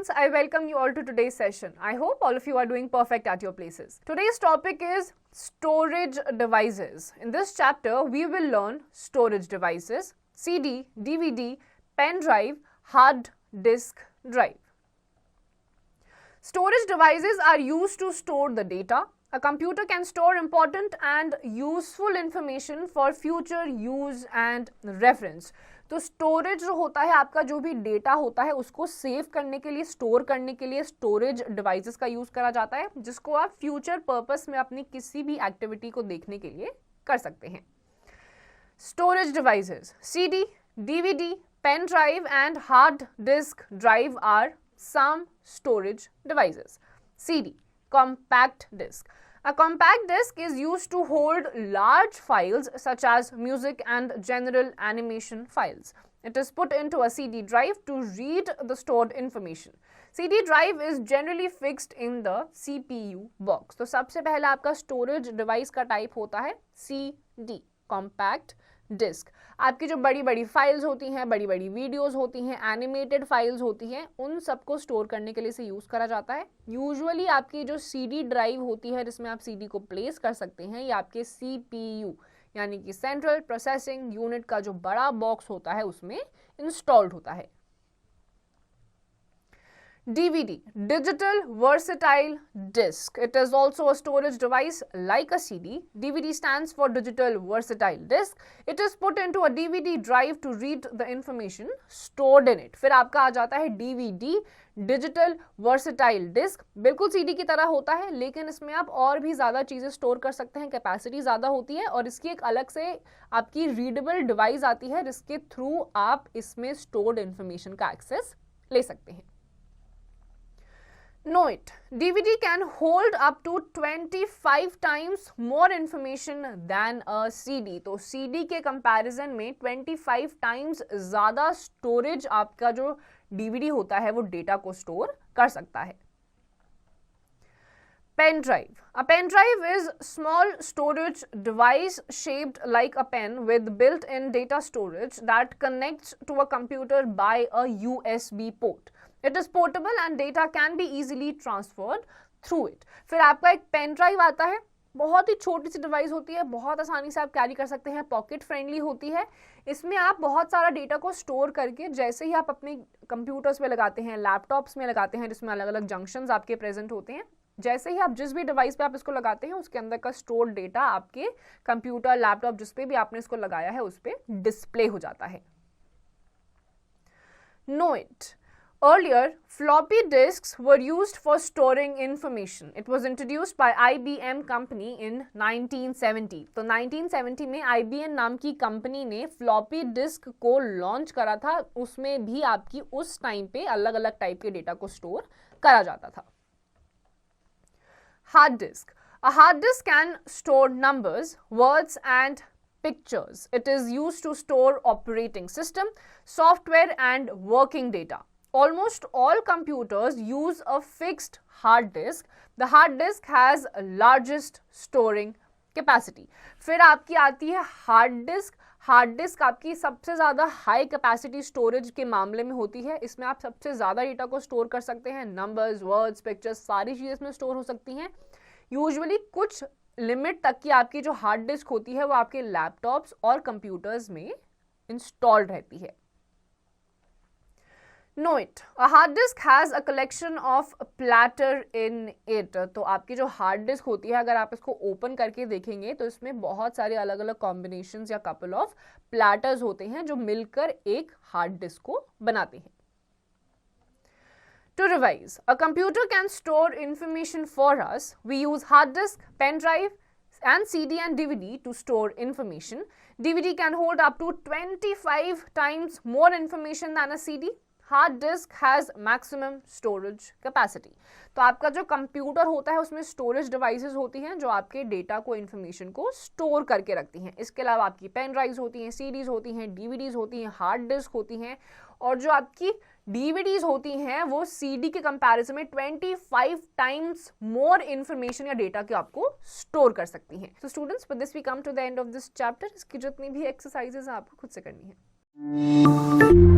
students, I welcome you all to today's session. I hope all of you are doing perfect at your places. Today's topic is storage devices. In this chapter, we will learn storage devices, CD, DVD, pen drive, hard disk drive. Storage devices are used to store the data. A computer can store important and useful information for future use and reference. तो storage जो होता है, आपका जो भी data होता है उसको सेव करने के लिए, स्टोर करने के लिए स्टोरेज डिवाइसेस का यूज करा जाता है, जिसको आप फ्यूचर पर्पस में अपनी किसी भी एक्टिविटी को देखने के लिए कर सकते हैं. Storage devices, CD, DVD, pen drive and hard disk drive are some storage devices. CD, compact disc. A compact disc is used to hold large files such as music and general animation files. It is put into a CD drive to read the stored information. CD drive is generally fixed in the CPU box. तो सबसे पहला आपका storage device का type होता है CD, compact disc. आपकी जो बड़ी बड़ी फाइल्स होती हैं, बड़ी बड़ी वीडियोस होती हैं, एनिमेटेड फाइल्स होती हैं, उन सबको स्टोर करने के लिए इसे यूज करा जाता है. यूजुअली आपकी जो सीडी ड्राइव होती है जिसमें आप सीडी को प्लेस कर सकते हैं, ये आपके CPU यानी कि सेंट्रल प्रोसेसिंग यूनिट का जो बड़ा बॉक्स होता है उसमें इंस्टॉल्ड होता है. DVD, digital versatile disk. It is also a storage device like a CD. DVD stands for digital versatile disk. It is put into a DVD drive to read the information stored in it. फिर आपका आ जाता है DVD, digital versatile disk. बिल्कुल CD की तरह होता है, लेकिन इसमें आप और भी ज़्यादा चीज़ें स्टोर कर सकते हैं, कैपेसिटी ज़्यादा होती है और इसकी एक अलग से आपकी रीडेबल डिवाइस आती है जिसके थ्रू आप इसमें स्टोर्ड इंफॉर्मेशन का एक्सेस ले सकते हैं. Note, DVD can hold up to 25 times more information than a CD. तो CD के कंपैरिजन में 25 टाइम्स ज़्यादा स्टोरेज आपका जो DVD होता है वो डेटा को स्टोर कर सकता है. Pen drive. A pen drive is small storage device shaped like a pen with built-in data storage that connects to a computer by a USB port. It is portable and data can be easily transferred through it. फिर आपका एक pen drive आता है, बहुत ही छोटी सी device होती है, बहुत आसानी से आप कैरी कर सकते हैं, पॉकेट फ्रेंडली होती है. इसमें आप बहुत सारा डेटा को स्टोर करके जैसे ही आप अपने कंप्यूटर्स में लगाते हैं, लैपटॉप्स में लगाते हैं जिसमें अलग अलग जंक्शंस आपके प्रेजेंट होते हैं, जैसे ही आप जिस भी डिवाइस पे आप इसको लगाते हैं उसके अंदर का स्टोर्ड डेटा आपके कंप्यूटर, लैपटॉप जिस पे भी आपने इसको लगाया है उस पर डिस्प्ले हो जाता है. Know it. Earlier, floppy disks were used for storing information. It was introduced by IBM company in 1970. तो 1970 में IBM नाम की कंपनी ने floppy disk को लॉन्च करा था. उसमें भी आपकी उस टाइम पे अलग अलग टाइप के डेटा को स्टोर करा जाता था. Hard disk. A hard disk can store numbers, words and pictures. It is used to store operating system, software and working data. Almost all computers use a fixed hard disk. The hard disk has largest storing capacity. फिर आपकी आती है hard disk. Hard disk आपकी सबसे ज़्यादा high capacity storage के मामले में होती है. इसमें आप सबसे ज़्यादा डेटा को स्टोर कर सकते हैं. नंबर्स, वर्ड्स, पिक्चर्स, सारी चीज़ें इसमें स्टोर हो सकती हैं. यूजुअली कुछ लिमिट तक की आपकी जो हार्ड डिस्क होती है वो आपके लैपटॉप्स और कंप्यूटर्स में इंस्टॉल्ड रहती है. Know it. A hard disk has a collection of platter in it. तो आपकी जो हार्ड डिस्क होती है, अगर आप इसको ओपन करके देखेंगे तो इसमें बहुत सारे अलग अलग कॉम्बिनेशंस या कपल ऑफ प्लैटर्स होते हैं जो मिलकर एक हार्ड डिस्क को बनाते हैं. To revise, a computer can store information for us. We use hard disk, pen drive, and CD and DVD to store information. DVD can hold up to 25 times more information than a CD. Hard disk has maximum storage capacity. तो आपका जो computer होता है उसमें storage devices होती हैं जो आपके डेटा को, इन्फॉर्मेशन को स्टोर करके रखती हैं. इसके अलावा आपकी पेन ड्राइव्स होती हैं, सीडीज होती हैं, डीवीडीज होती हैं, हार्ड डिस्क होती हैं. और जो आपकी डीवीडीज होती हैं वो सीडी के कंपैरिजन में 25 टाइम्स मोर इन्फॉर्मेशन या डेटा को आपको स्टोर कर सकती हैं. तो students, with this we come to the end of this chapter. इसकी जितनी भी एक्सरसाइजेज आपको खुद से करनी है.